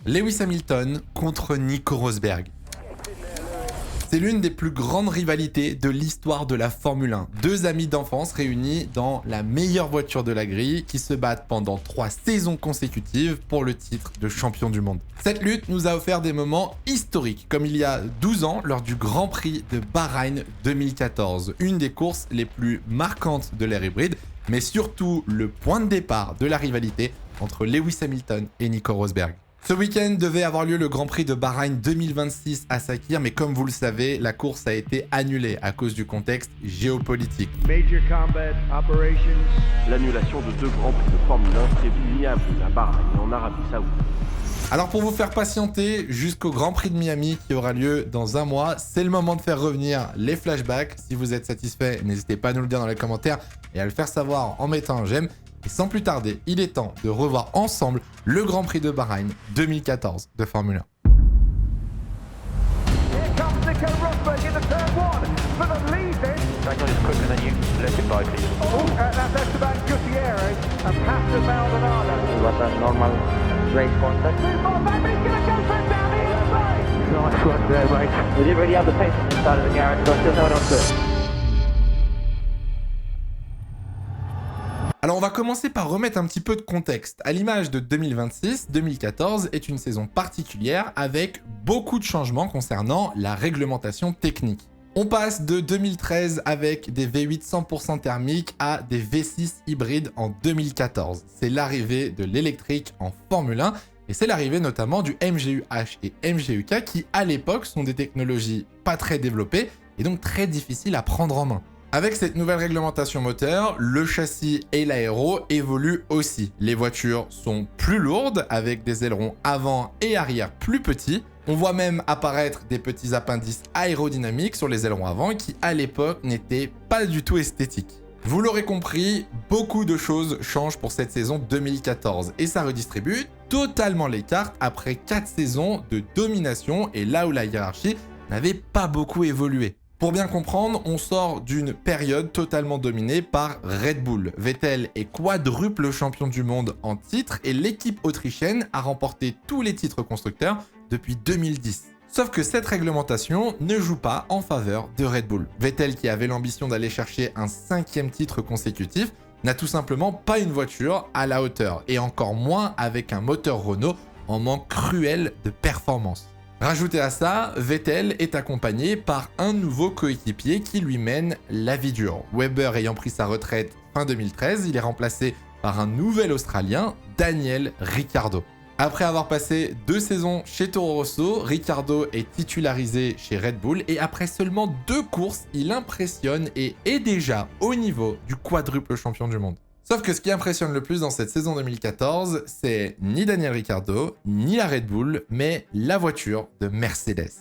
Lewis Hamilton contre Nico Rosberg. C'est l'une des plus grandes rivalités de l'histoire de la Formule 1. Deux amis d'enfance réunis dans la meilleure voiture de la grille qui se battent pendant 3 saisons consécutives pour le titre de champion du monde. Cette lutte nous a offert des moments historiques, comme il y a 12 ans lors du Grand Prix de Bahreïn 2014, une des courses les plus marquantes de l'ère hybride, mais surtout le point de départ de la rivalité entre Lewis Hamilton et Nico Rosberg. Ce week-end devait avoir lieu le Grand Prix de Bahreïn 2026 à Sakhir, mais comme vous le savez, la course a été annulée à cause du contexte géopolitique. L'annulation de 2 Grands Prix de Formule 1 prévus mi-avril à Bahreïn en Arabie Saoudite. Alors pour vous faire patienter jusqu'au Grand Prix de Miami qui aura lieu dans un mois, c'est le moment de faire revenir les flashbacks. Si vous êtes satisfait, n'hésitez pas à nous le dire dans les commentaires et à le faire savoir en mettant un j'aime. Et sans plus tarder, il est temps de revoir ensemble le Grand Prix de Bahreïn 2014 de Formule 1. Alors on va commencer par remettre un petit peu de contexte. À l'image de 2026, 2014 est une saison particulière avec beaucoup de changements concernant la réglementation technique. On passe de 2013 avec des V8 100% thermiques à des V6 hybrides en 2014. C'est l'arrivée de l'électrique en Formule 1 et c'est l'arrivée notamment du MGU-H et MGU-K qui à l'époque sont des technologies pas très développées et donc très difficiles à prendre en main. Avec cette nouvelle réglementation moteur, le châssis et l'aéro évoluent aussi. Les voitures sont plus lourdes avec des ailerons avant et arrière plus petits. On voit même apparaître des petits appendices aérodynamiques sur les ailerons avant qui à l'époque n'étaient pas du tout esthétiques. Vous l'aurez compris, beaucoup de choses changent pour cette saison 2014 et ça redistribue totalement les cartes après 4 saisons de domination et là où la hiérarchie n'avait pas beaucoup évolué. Pour bien comprendre, on sort d'une période totalement dominée par Red Bull. Vettel est quadruple champion du monde en titre et l'équipe autrichienne a remporté tous les titres constructeurs depuis 2010. Sauf que cette réglementation ne joue pas en faveur de Red Bull. Vettel, qui avait l'ambition d'aller chercher un 5e titre consécutif, n'a tout simplement pas une voiture à la hauteur, et encore moins avec un moteur Renault en manque cruel de performance. Rajoutez à ça, Vettel est accompagné par un nouveau coéquipier qui lui mène la vie dure. Webber ayant pris sa retraite fin 2013, il est remplacé par un nouvel Australien, Daniel Ricciardo. Après avoir passé 2 saisons chez Toro Rosso, Ricciardo est titularisé chez Red Bull et après seulement 2 courses, il impressionne et est déjà au niveau du quadruple champion du monde. Sauf que ce qui impressionne le plus dans cette saison 2014, c'est ni Daniel Ricciardo, ni la Red Bull, mais la voiture de Mercedes.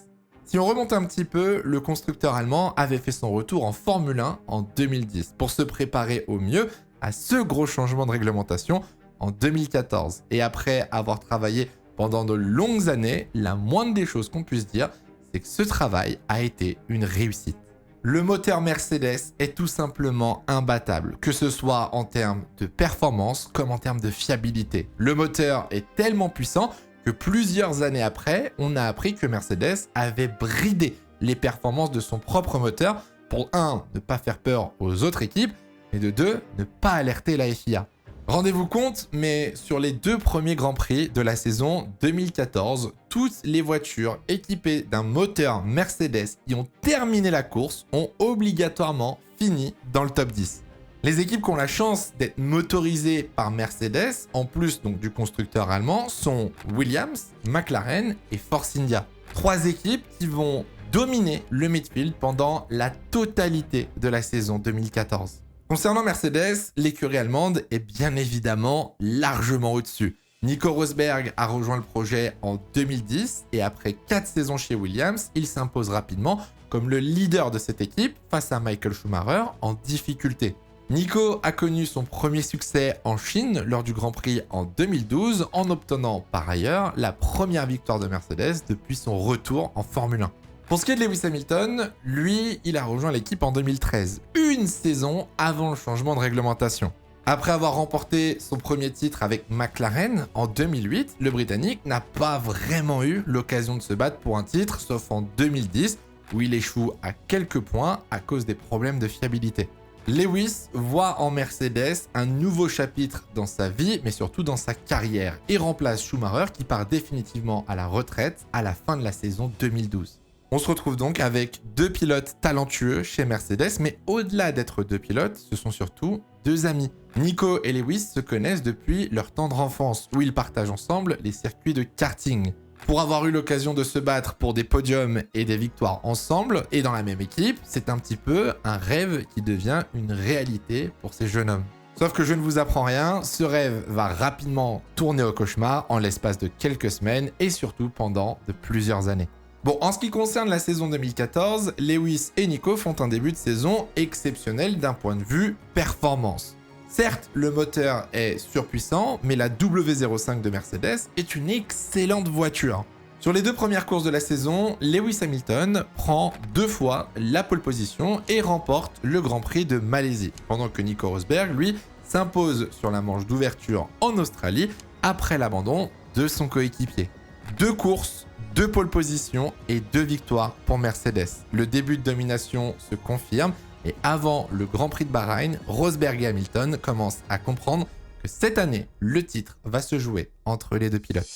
Si on remonte un petit peu, le constructeur allemand avait fait son retour en Formule 1 en 2010 pour se préparer au mieux à ce gros changement de réglementation en 2014. Et après avoir travaillé pendant de longues années, la moindre des choses qu'on puisse dire, c'est que ce travail a été une réussite. Le moteur Mercedes est tout simplement imbattable, que ce soit en termes de performance comme en termes de fiabilité. Le moteur est tellement puissant que plusieurs années après, on a appris que Mercedes avait bridé les performances de son propre moteur pour 1. Ne pas faire peur aux autres équipes et de 2. Ne pas alerter la FIA. Rendez-vous compte, mais sur les 2 premiers Grands Prix de la saison 2014, toutes les voitures équipées d'un moteur Mercedes qui ont terminé la course ont obligatoirement fini dans le top 10. Les équipes qui ont la chance d'être motorisées par Mercedes, en plus donc du constructeur allemand, sont Williams, McLaren et Force India. 3 équipes qui vont dominer le midfield pendant la totalité de la saison 2014. Concernant Mercedes, l'écurie allemande est bien évidemment largement au-dessus. Nico Rosberg a rejoint le projet en 2010 et après 4 saisons chez Williams, il s'impose rapidement comme le leader de cette équipe face à Michael Schumacher en difficulté. Nico a connu son premier succès en Chine lors du Grand Prix en 2012 en obtenant par ailleurs la première victoire de Mercedes depuis son retour en Formule 1. Pour ce qui est de Lewis Hamilton, lui, il a rejoint l'équipe en 2013, une saison avant le changement de réglementation. Après avoir remporté son premier titre avec McLaren en 2008, le Britannique n'a pas vraiment eu l'occasion de se battre pour un titre, sauf en 2010, où il échoue à quelques points à cause des problèmes de fiabilité. Lewis voit en Mercedes un nouveau chapitre dans sa vie, mais surtout dans sa carrière, et remplace Schumacher qui part définitivement à la retraite à la fin de la saison 2012. On se retrouve donc avec deux pilotes talentueux chez Mercedes, mais au-delà d'être deux pilotes, ce sont surtout deux amis. Nico et Lewis se connaissent depuis leur tendre enfance, où ils partagent ensemble les circuits de karting. Pour avoir eu l'occasion de se battre pour des podiums et des victoires ensemble, et dans la même équipe, c'est un petit peu un rêve qui devient une réalité pour ces jeunes hommes. Sauf que je ne vous apprends rien, ce rêve va rapidement tourner au cauchemar en l'espace de quelques semaines et surtout pendant de plusieurs années. Bon, en ce qui concerne la saison 2014, Lewis et Nico font un début de saison exceptionnel d'un point de vue performance. Certes, le moteur est surpuissant, mais la W05 de Mercedes est une excellente voiture. Sur les deux premières courses de la saison, Lewis Hamilton prend 2 fois la pole position et remporte le Grand Prix de Malaisie, pendant que Nico Rosberg, lui, s'impose sur la manche d'ouverture en Australie après l'abandon de son coéquipier. 2 courses, 2 pole positions et 2 victoires pour Mercedes. Le début de domination se confirme. Et avant le Grand Prix de Bahreïn, Rosberg et Hamilton commencent à comprendre que cette année, le titre va se jouer entre les deux pilotes.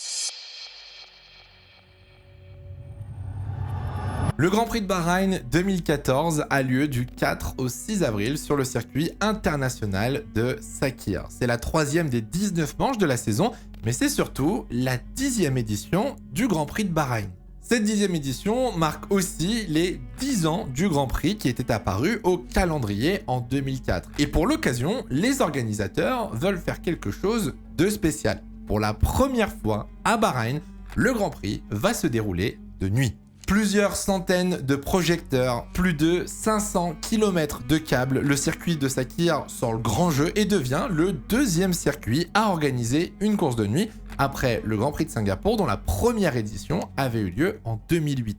Le Grand Prix de Bahreïn 2014 a lieu du 4 au 6 avril sur le circuit international de Sakhir. C'est la 3e des 19 manches de la saison, mais c'est surtout la 10e édition du Grand Prix de Bahreïn. Cette 10e édition marque aussi les 10 ans du Grand Prix qui était apparu au calendrier en 2004. Et pour l'occasion, les organisateurs veulent faire quelque chose de spécial. Pour la première fois à Bahreïn, le Grand Prix va se dérouler de nuit. Plusieurs centaines de projecteurs, plus de 500 km de câbles, le circuit de Sakhir sort le grand jeu et devient le 2e circuit à organiser une course de nuit après le Grand Prix de Singapour dont la première édition avait eu lieu en 2008.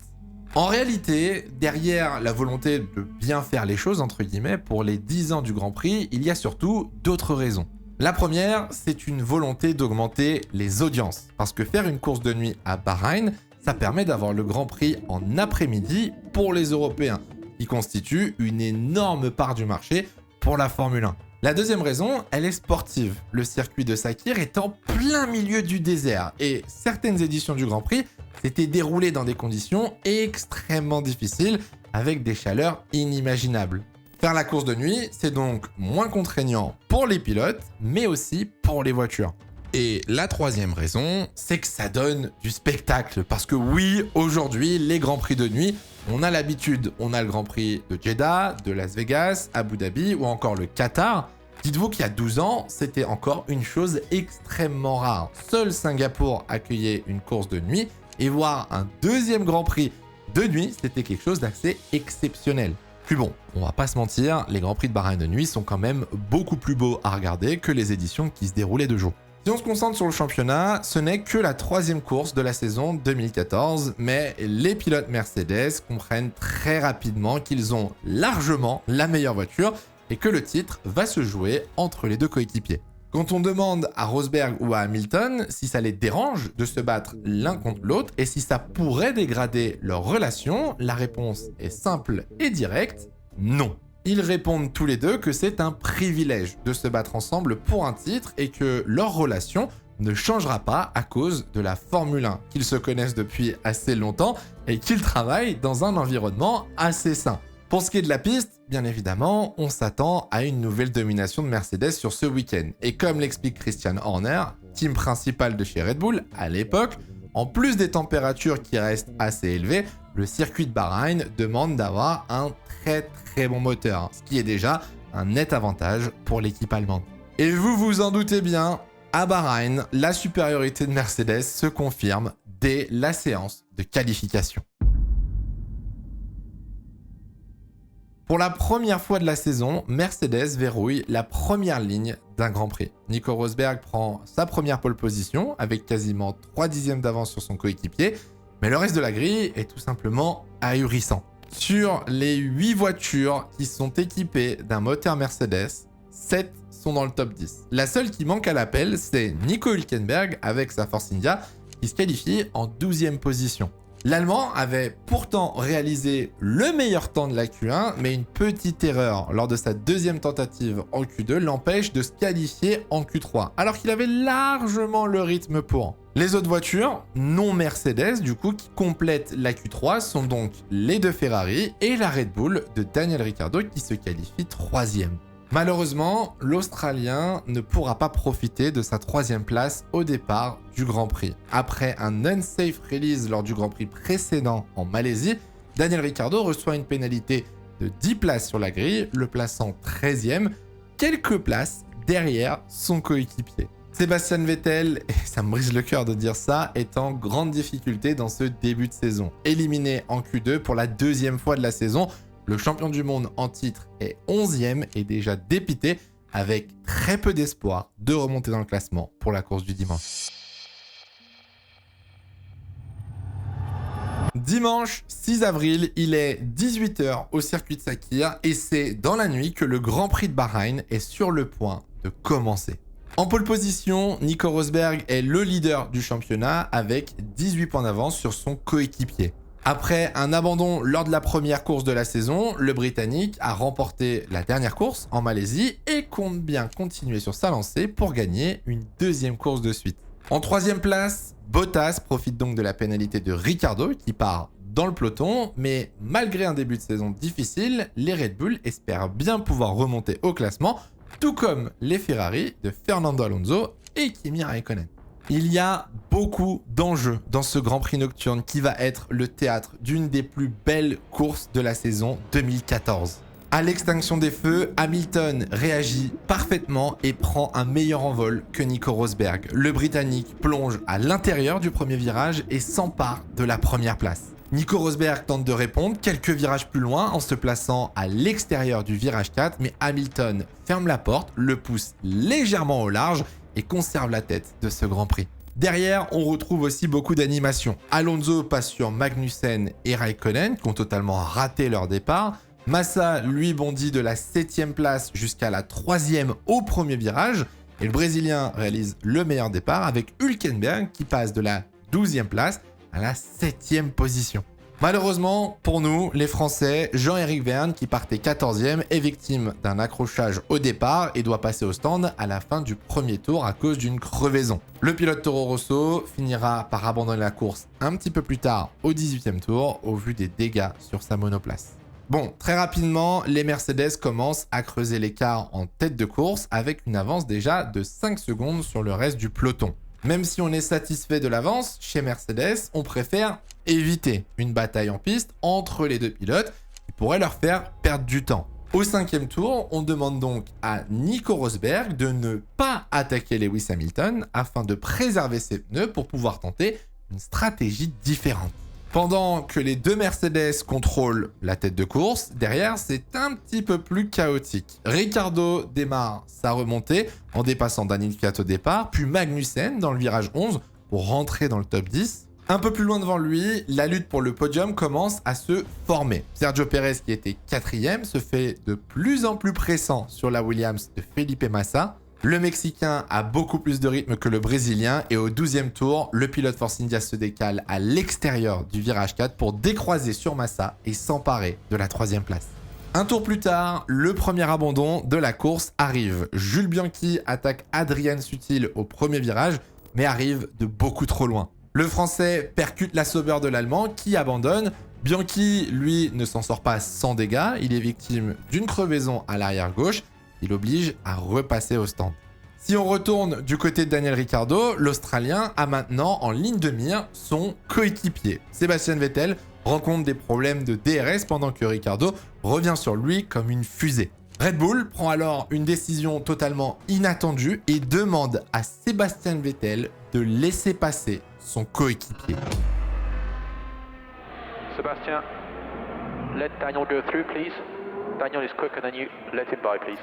En réalité, derrière la volonté de bien faire les choses, entre guillemets, pour les 10 ans du Grand Prix, il y a surtout d'autres raisons. La première, c'est une volonté d'augmenter les audiences, parce que faire une course de nuit à Bahreïn, ça permet d'avoir le Grand Prix en après-midi pour les Européens, qui constitue une énorme part du marché pour la Formule 1. La deuxième raison, elle est sportive. Le circuit de Sakhir est en plein milieu du désert et certaines éditions du Grand Prix s'étaient déroulées dans des conditions extrêmement difficiles avec des chaleurs inimaginables. Faire la course de nuit, c'est donc moins contraignant pour les pilotes, mais aussi pour les voitures. Et la troisième raison, c'est que ça donne du spectacle. Parce que oui, aujourd'hui, les Grands Prix de nuit, on a l'habitude. On a le Grand Prix de Jeddah, de Las Vegas, Abu Dhabi ou encore le Qatar. Dites-vous qu'il y a 12 ans, c'était encore une chose extrêmement rare. Seul Singapour accueillait une course de nuit et voir un deuxième Grand Prix de nuit, c'était quelque chose d'assez exceptionnel. Puis bon, on va pas se mentir, les Grands Prix de Bahreïn de nuit sont quand même beaucoup plus beaux à regarder que les éditions qui se déroulaient de jour. Si on se concentre sur le championnat, ce n'est que la 3e course de la saison 2014, mais les pilotes Mercedes comprennent très rapidement qu'ils ont largement la meilleure voiture et que le titre va se jouer entre les deux coéquipiers. Quand on demande à Rosberg ou à Hamilton si ça les dérange de se battre l'un contre l'autre et si ça pourrait dégrader leur relation, la réponse est simple et directe, non. Ils répondent tous les deux que c'est un privilège de se battre ensemble pour un titre et que leur relation ne changera pas à cause de la Formule 1, qu'ils se connaissent depuis assez longtemps et qu'ils travaillent dans un environnement assez sain. Pour ce qui est de la piste, bien évidemment, on s'attend à une nouvelle domination de Mercedes sur ce week-end. Et comme l'explique Christian Horner, team principal de chez Red Bull à l'époque, en plus des températures qui restent assez élevées, le circuit de Bahreïn demande d'avoir un très bon moteur, ce qui est déjà un net avantage pour l'équipe allemande. Et vous vous en doutez bien, à Bahreïn, la supériorité de Mercedes se confirme dès la séance de qualification. Pour la première fois de la saison, Mercedes verrouille la première ligne d'un Grand Prix. Nico Rosberg prend sa première pole position avec quasiment 3 dixièmes d'avance sur son coéquipier, mais le reste de la grille est tout simplement ahurissant. Sur les 8 voitures qui sont équipées d'un moteur Mercedes, 7 sont dans le top 10. La seule qui manque à l'appel, c'est Nico Hülkenberg avec sa Force India qui se qualifie en 12e position. L'Allemand avait pourtant réalisé le meilleur temps de la Q1, mais une petite erreur lors de sa deuxième tentative en Q2 l'empêche de se qualifier en Q3, alors qu'il avait largement le rythme pour. Les autres voitures, non Mercedes du coup, qui complètent la Q3 sont donc les deux Ferrari et la Red Bull de Daniel Ricciardo qui se qualifie 3e. Malheureusement, l'Australien ne pourra pas profiter de sa 3e place au départ du Grand Prix. Après un unsafe release lors du Grand Prix précédent en Malaisie, Daniel Ricciardo reçoit une pénalité de 10 places sur la grille, le plaçant 13e, quelques places derrière son coéquipier. Sébastien Vettel, et ça me brise le cœur de dire ça, est en grande difficulté dans ce début de saison. Éliminé en Q2 pour la 2e fois de la saison, le champion du monde en titre est 11e et déjà dépité avec très peu d'espoir de remonter dans le classement pour la course du dimanche. Dimanche 6 avril, il est 18h au circuit de Sakhir et c'est dans la nuit que le Grand Prix de Bahreïn est sur le point de commencer. En pole position, Nico Rosberg est le leader du championnat avec 18 points d'avance sur son coéquipier. Après un abandon lors de la première course de la saison, le Britannique a remporté la dernière course en Malaisie et compte bien continuer sur sa lancée pour gagner une 2e course de suite. En 3e place, Bottas profite donc de la pénalité de Ricciardo qui part dans le peloton, mais malgré un début de saison difficile, les Red Bull espèrent bien pouvoir remonter au classement, tout comme les Ferrari de Fernando Alonso et Kimi Raikkonen. Il y a beaucoup d'enjeux dans ce Grand Prix nocturne qui va être le théâtre d'une des plus belles courses de la saison 2014. À l'extinction des feux, Hamilton réagit parfaitement et prend un meilleur envol que Nico Rosberg. Le Britannique plonge à l'intérieur du premier virage et s'empare de la première place. Nico Rosberg tente de répondre quelques virages plus loin en se plaçant à l'extérieur du virage 4, mais Hamilton ferme la porte, le pousse légèrement au large et conserve la tête de ce Grand Prix. Derrière, on retrouve aussi beaucoup d'animation. Alonso passe sur Magnussen et Raikkonen qui ont totalement raté leur départ. Massa, lui, bondit de la 7e place jusqu'à la 3e au premier virage. Et le Brésilien réalise le meilleur départ avec Hülkenberg qui passe de la 12e place à la 7e position. Malheureusement, pour nous, les Français, Jean-Éric Vergne, qui partait 14e, est victime d'un accrochage au départ et doit passer au stand à la fin du premier tour à cause d'une crevaison. Le pilote Toro Rosso finira par abandonner la course un petit peu plus tard au 18e tour au vu des dégâts sur sa monoplace. Bon, très rapidement, les Mercedes commencent à creuser l'écart en tête de course avec une avance déjà de 5 secondes sur le reste du peloton. Même si on est satisfait de l'avance, chez Mercedes, on préfère éviter une bataille en piste entre les deux pilotes qui pourrait leur faire perdre du temps. Au 5e tour, on demande donc à Nico Rosberg de ne pas attaquer Lewis Hamilton afin de préserver ses pneus pour pouvoir tenter une stratégie différente. Pendant que les deux Mercedes contrôlent la tête de course, derrière c'est un petit peu plus chaotique. Ricciardo démarre sa remontée en dépassant Daniel Kvyat au départ, puis Magnussen dans le virage 11 pour rentrer dans le top 10. Un peu plus loin devant lui, la lutte pour le podium commence à se former. Sergio Pérez, qui était 4e, se fait de plus en plus pressant sur la Williams de Felipe Massa. Le Mexicain a beaucoup plus de rythme que le Brésilien et au 12e tour, le pilote Force India se décale à l'extérieur du virage 4 pour décroiser sur Massa et s'emparer de la 3e place. Un tour plus tard, le premier abandon de la course arrive. Jules Bianchi attaque Adrian Sutil au premier virage, mais arrive de beaucoup trop loin. Le Français percute la Sauber de l'Allemand qui abandonne. Bianchi, lui, ne s'en sort pas sans dégâts. Il est victime d'une crevaison à l'arrière gauche. Il oblige à repasser au stand. Si on retourne du côté de Daniel Ricciardo, l'Australien a maintenant en ligne de mire son coéquipier. Sébastien Vettel rencontre des problèmes de DRS pendant que Ricciardo revient sur lui comme une fusée. Red Bull prend alors une décision totalement inattendue et demande à Sébastien Vettel de laisser passer son coéquipier. Sebastian, let Daniel go through, please. Daniel is quicker than you. Let him by, please.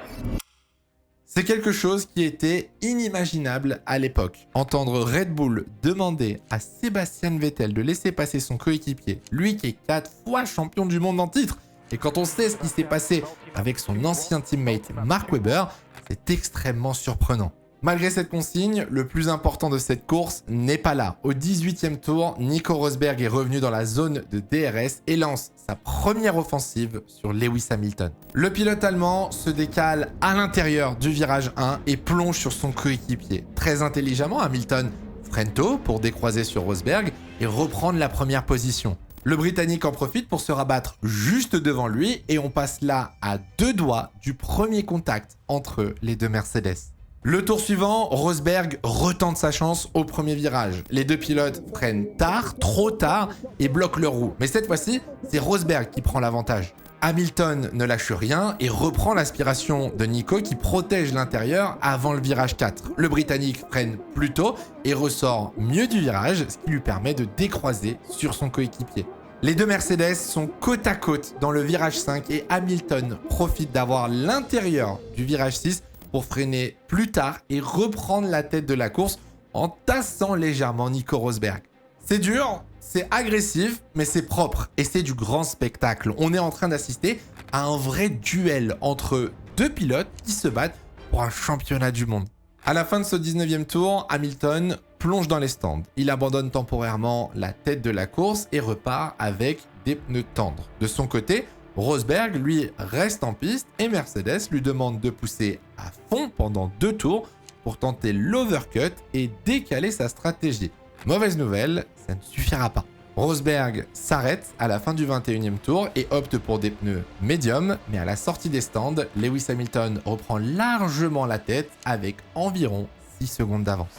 C'est quelque chose qui était inimaginable à l'époque. Entendre Red Bull demander à Sébastien Vettel de laisser passer son coéquipier, lui qui est 4 fois champion du monde en titre, et quand on sait ce qui s'est passé avec son ancien teammate Mark Webber, C'est extrêmement surprenant. Malgré cette consigne, le plus important de cette course n'est pas là. Au 18e tour, Nico Rosberg est revenu dans la zone de DRS et lance sa première offensive sur Lewis Hamilton. Le pilote allemand se décale à l'intérieur du virage 1 et plonge sur son coéquipier. Très intelligemment, Hamilton freine tôt pour décroiser sur Rosberg et reprendre la première position. Le Britannique en profite pour se rabattre juste devant lui et on passe là à 2 doigts du premier contact entre les deux Mercedes. Le tour suivant, Rosberg retente sa chance au premier virage. Les deux pilotes freinent tard, trop tard, et bloquent leur roue. Mais cette fois-ci, c'est Rosberg qui prend l'avantage. Hamilton ne lâche rien et reprend l'aspiration de Nico qui protège l'intérieur avant le virage 4. Le Britannique freine plus tôt et ressort mieux du virage, ce qui lui permet de décroiser sur son coéquipier. Les deux Mercedes sont côte à côte dans le virage 5 et Hamilton profite d'avoir l'intérieur du virage 6 pour freiner plus tard et reprendre la tête de la course en tassant légèrement Nico Rosberg. C'est dur, c'est agressif, mais c'est propre et c'est du grand spectacle. On est en train d'assister à un vrai duel entre deux pilotes qui se battent pour un championnat du monde. À la fin de ce 19e tour, Hamilton plonge dans les stands. Il abandonne temporairement la tête de la course et repart avec des pneus tendres. De son côté, Rosberg, lui, reste en piste et Mercedes lui demande de pousser à fond pendant 2 tours pour tenter l'overcut et décaler sa stratégie. Mauvaise nouvelle, ça ne suffira pas. Rosberg s'arrête à la fin du 21e tour et opte pour des pneus médiums, mais à la sortie des stands, Lewis Hamilton reprend largement la tête avec environ 6 secondes d'avance.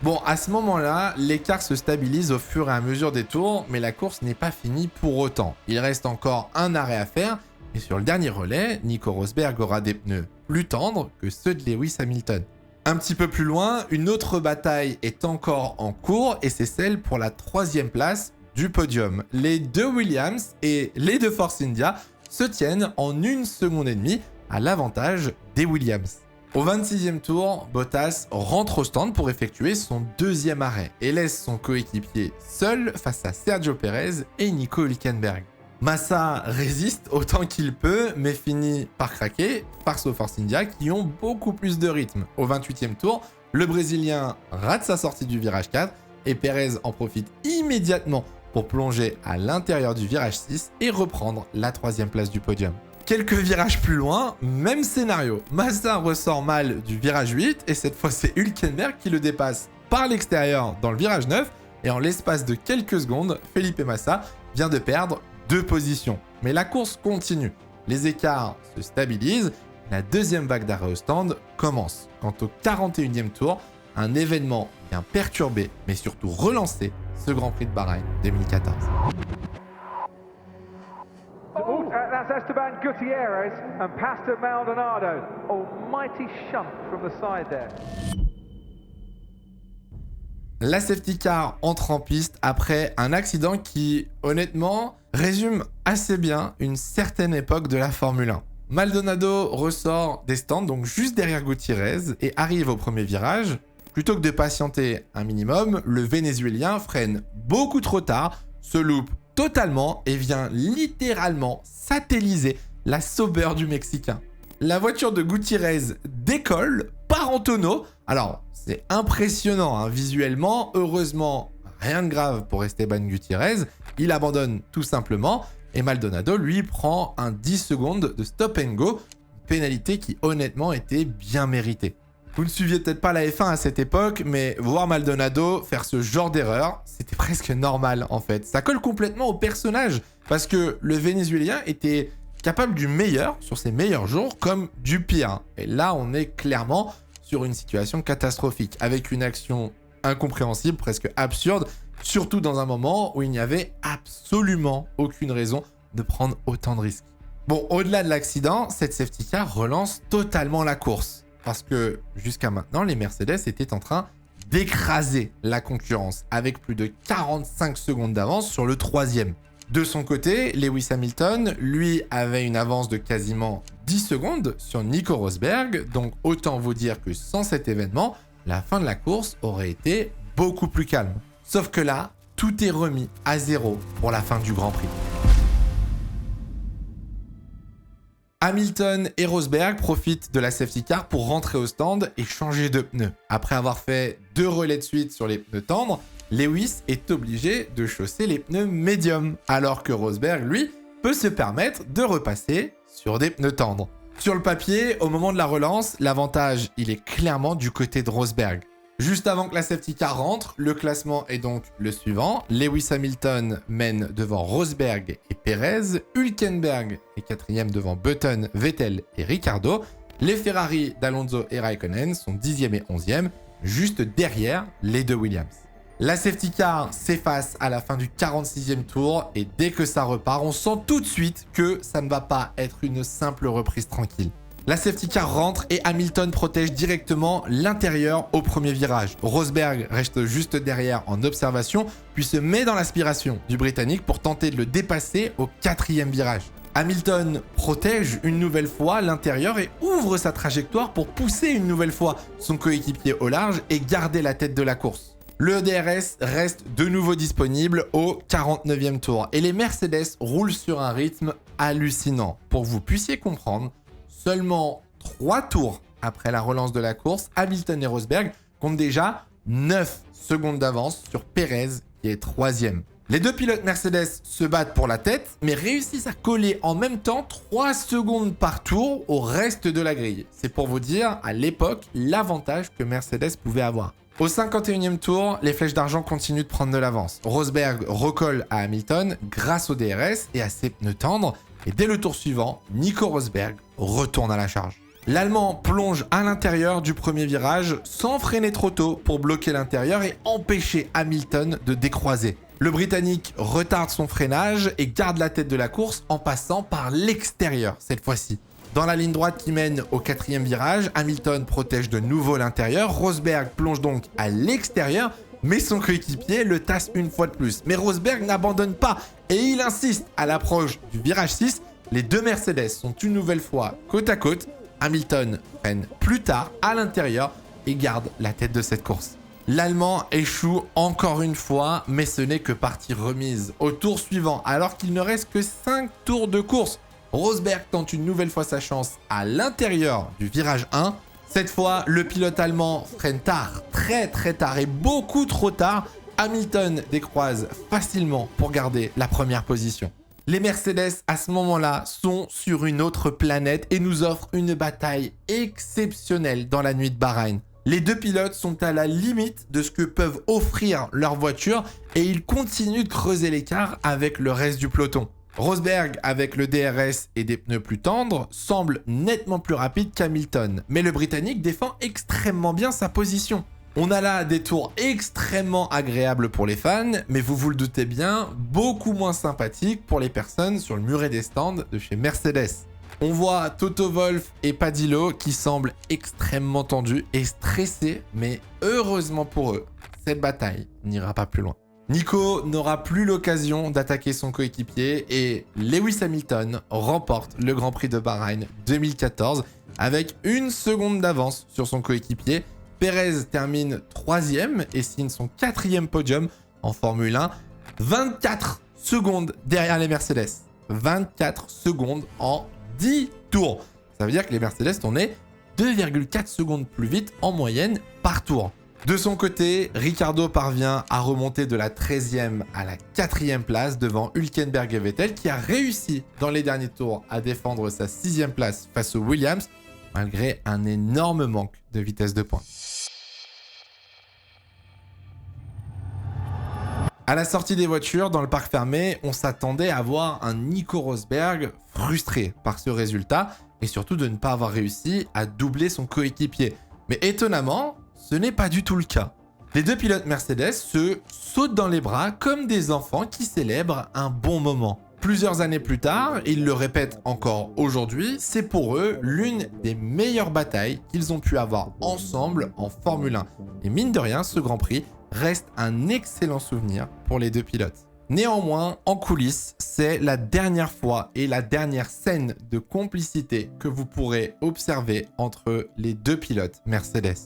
Bon, à ce moment-là, l'écart se stabilise au fur et à mesure des tours, mais la course n'est pas finie pour autant. Il reste encore un arrêt à faire, et sur le dernier relais, Nico Rosberg aura des pneus plus tendres que ceux de Lewis Hamilton. Un petit peu plus loin, une autre bataille est encore en cours, et c'est celle pour la 3e place du podium. Les deux Williams et les deux Force India se tiennent en 1 seconde et demie à l'avantage des Williams. Au 26e tour, Bottas rentre au stand pour effectuer son 2e arrêt et laisse son coéquipier seul face à Sergio Pérez et Nico Hülkenberg. Massa résiste autant qu'il peut, mais finit par craquer face aux Force India qui ont beaucoup plus de rythme. Au 28e tour, le Brésilien rate sa sortie du virage 4 et Pérez en profite immédiatement pour plonger à l'intérieur du virage 6 et reprendre la 3e place du podium. Quelques virages plus loin, même scénario. Massa ressort mal du virage 8 et cette fois c'est Hülkenberg qui le dépasse par l'extérieur dans le virage 9 et en l'espace de quelques secondes, Felipe Massa vient de perdre 2 positions. Mais la course continue, les écarts se stabilisent, la 2e vague d'arrêt au stand commence. Quant au 41e tour, un événement vient perturber mais surtout relancer ce Grand Prix de Bahreïn 2014. That's Esteban Gutierrez and Pastor Maldonado. Almighty shunt from the side there. La safety car entre en piste après un accident qui, honnêtement, résume assez bien une certaine époque de la Formule 1. Maldonado ressort des stands, donc juste derrière Gutierrez, et arrive au premier virage. Plutôt que de patienter un minimum, le Vénézuélien freine beaucoup trop tard, se loupe totalement et vient littéralement satelliser la Sauber du Mexicain. La voiture de Gutiérrez décolle, part en tonneau. Alors, c'est impressionnant hein, visuellement. Heureusement, rien de grave pour Esteban Gutiérrez. Il abandonne tout simplement. Et Maldonado, lui, prend un 10 secondes de stop and go. Une pénalité qui, honnêtement, était bien méritée. Vous ne suiviez peut-être pas la F1 à cette époque, mais voir Maldonado faire ce genre d'erreur, c'était presque normal en fait. Ça colle complètement au personnage, parce que le Vénézuélien était capable du meilleur sur ses meilleurs jours, comme du pire. Et là, on est clairement sur une situation catastrophique, avec une action incompréhensible, presque absurde, surtout dans un moment où il n'y avait absolument aucune raison de prendre autant de risques. Bon, au-delà de l'accident, cette safety car relance totalement la course. Parce que jusqu'à maintenant, les Mercedes étaient en train d'écraser la concurrence avec plus de 45 secondes d'avance sur le 3e. De son côté, Lewis Hamilton, lui, avait une avance de quasiment 10 secondes sur Nico Rosberg, donc autant vous dire que sans cet événement, la fin de la course aurait été beaucoup plus calme. Sauf que là, tout est remis à zéro pour la fin du Grand Prix. Hamilton et Rosberg profitent de la safety car pour rentrer au stand et changer de pneus. Après avoir fait 2 relais de suite sur les pneus tendres, Lewis est obligé de chausser les pneus médiums, alors que Rosberg, lui, peut se permettre de repasser sur des pneus tendres. Sur le papier, au moment de la relance, l'avantage, il est clairement du côté de Rosberg. Juste avant que la safety car rentre, le classement est donc le suivant. Lewis Hamilton mène devant Rosberg et Perez. Hülkenberg est 4e devant Button, Vettel et Ricciardo. Les Ferrari d'Alonso et Raikkonen sont 10e et 11e, juste derrière les 2 Williams. La safety car s'efface à la fin du 46e tour et dès que ça repart, on sent tout de suite que ça ne va pas être une simple reprise tranquille. La safety car rentre et Hamilton protège directement l'intérieur au premier virage. Rosberg reste juste derrière en observation, puis se met dans l'aspiration du Britannique pour tenter de le dépasser au 4e virage. Hamilton protège une nouvelle fois l'intérieur et ouvre sa trajectoire pour pousser une nouvelle fois son coéquipier au large et garder la tête de la course. Le DRS reste de nouveau disponible au 49e tour et les Mercedes roulent sur un rythme hallucinant. Pour que vous puissiez comprendre, seulement 3 tours après la relance de la course, Hamilton et Rosberg comptent déjà 9 secondes d'avance sur Perez qui est 3e. Les 2 pilotes Mercedes se battent pour la tête, mais réussissent à coller en même temps 3 secondes par tour au reste de la grille. C'est pour vous dire, à l'époque, l'avantage que Mercedes pouvait avoir. Au 51e tour, les flèches d'argent continuent de prendre de l'avance. Rosberg recolle à Hamilton grâce au DRS et à ses pneus tendres. Et dès le tour suivant, Nico Rosberg retourne à la charge. L'Allemand plonge à l'intérieur du premier virage sans freiner trop tôt pour bloquer l'intérieur et empêcher Hamilton de décroiser. Le Britannique retarde son freinage et garde la tête de la course en passant par l'extérieur cette fois-ci. Dans la ligne droite qui mène au 4e virage, Hamilton protège de nouveau l'intérieur. Rosberg plonge donc à l'extérieur, mais son coéquipier le tasse une fois de plus. Mais Rosberg n'abandonne pas et il insiste à l'approche du virage 6. Les 2 Mercedes sont une nouvelle fois côte à côte. Hamilton freine plus tard à l'intérieur et garde la tête de cette course. L'Allemand échoue encore une fois, mais ce n'est que partie remise. Au tour suivant, alors qu'il ne reste que 5 tours de course, Rosberg tente une nouvelle fois sa chance à l'intérieur du virage 1. Cette fois, le pilote allemand freine tard, très tard et beaucoup trop tard. Hamilton décroise facilement pour garder la première position. Les Mercedes, à ce moment-là, sont sur une autre planète et nous offrent une bataille exceptionnelle dans la nuit de Bahreïn. Les 2 pilotes sont à la limite de ce que peuvent offrir leurs voitures et ils continuent de creuser l'écart avec le reste du peloton. Rosberg, avec le DRS et des pneus plus tendres, semble nettement plus rapide qu'Hamilton, mais le Britannique défend extrêmement bien sa position. On a là des tours extrêmement agréables pour les fans, mais vous vous le doutez bien, beaucoup moins sympathiques pour les personnes sur le muret des stands de chez Mercedes. On voit Toto Wolff et Padillo qui semblent extrêmement tendus et stressés, mais heureusement pour eux, cette bataille n'ira pas plus loin. Nico n'aura plus l'occasion d'attaquer son coéquipier et Lewis Hamilton remporte le Grand Prix de Bahreïn 2014 avec 1 seconde d'avance sur son coéquipier. Perez termine 3e et signe son 4e podium en Formule 1, 24 secondes derrière les Mercedes. 24 secondes en 10 tours. Ça veut dire que les Mercedes tournaient 2,4 secondes plus vite en moyenne par tour. De son côté, Ricciardo parvient à remonter de la 13e à la 4e place devant Hülkenberg et Vettel qui a réussi dans les derniers tours à défendre sa 6e place face aux Williams malgré un énorme manque de vitesse de pointe. À la sortie des voitures dans le parc fermé, on s'attendait à voir un Nico Rosberg frustré par ce résultat et surtout de ne pas avoir réussi à doubler son coéquipier. Mais étonnamment, ce n'est pas du tout le cas. Les 2 pilotes Mercedes se sautent dans les bras comme des enfants qui célèbrent un bon moment. Plusieurs années plus tard, ils le répètent encore aujourd'hui, c'est pour eux l'une des meilleures batailles qu'ils ont pu avoir ensemble en Formule 1. Et mine de rien, ce Grand Prix reste un excellent souvenir pour les 2 pilotes. Néanmoins, en coulisses, c'est la dernière fois et la dernière scène de complicité que vous pourrez observer entre les 2 pilotes Mercedes.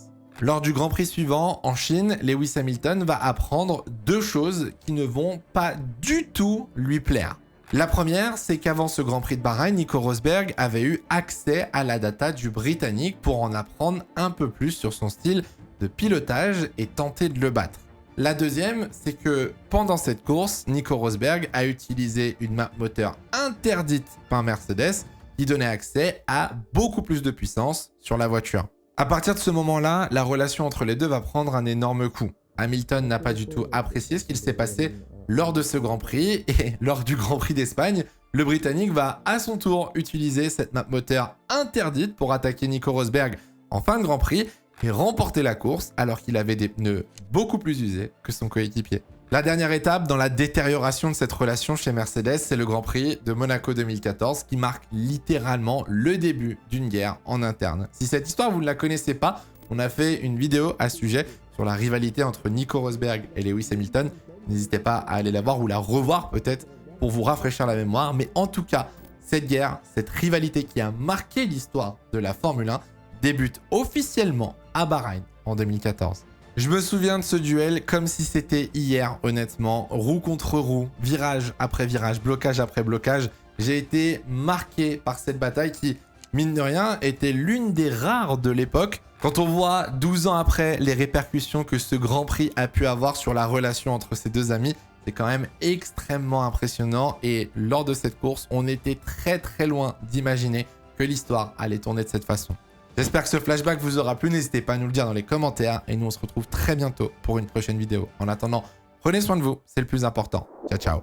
Lors du Grand Prix suivant, en Chine, Lewis Hamilton va apprendre 2 choses qui ne vont pas du tout lui plaire. La première, c'est qu'avant ce Grand Prix de Bahreïn, Nico Rosberg avait eu accès à la data du Britannique pour en apprendre un peu plus sur son style de pilotage et tenter de le battre. La deuxième, c'est que pendant cette course, Nico Rosberg a utilisé une map moteur interdite par Mercedes qui donnait accès à beaucoup plus de puissance sur la voiture. À partir de ce moment-là, la relation entre les deux va prendre un énorme coup. Hamilton n'a pas du tout apprécié ce qu'il s'est passé lors de ce Grand Prix et lors du Grand Prix d'Espagne, le Britannique va à son tour utiliser cette map moteur interdite pour attaquer Nico Rosberg en fin de Grand Prix et remporter la course alors qu'il avait des pneus beaucoup plus usés que son coéquipier. La dernière étape dans la détérioration de cette relation chez Mercedes, c'est le Grand Prix de Monaco 2014 qui marque littéralement le début d'une guerre en interne. Si cette histoire vous ne la connaissez pas, on a fait une vidéo à ce sujet sur la rivalité entre Nico Rosberg et Lewis Hamilton. N'hésitez pas à aller la voir ou la revoir peut-être pour vous rafraîchir la mémoire. Mais en tout cas, cette guerre, cette rivalité qui a marqué l'histoire de la Formule 1 débute officiellement à Bahreïn en 2014. Je me souviens de ce duel comme si c'était hier, honnêtement. Roue contre roue, virage après virage, blocage après blocage. J'ai été marqué par cette bataille qui, mine de rien, était l'une des rares de l'époque. Quand on voit 12 ans après les répercussions que ce Grand Prix a pu avoir sur la relation entre ces deux amis, c'est quand même extrêmement impressionnant. Et lors de cette course, on était très loin d'imaginer que l'histoire allait tourner de cette façon. J'espère que ce flashback vous aura plu, n'hésitez pas à nous le dire dans les commentaires et nous on se retrouve très bientôt pour une prochaine vidéo. En attendant, prenez soin de vous, c'est le plus important. Ciao ciao.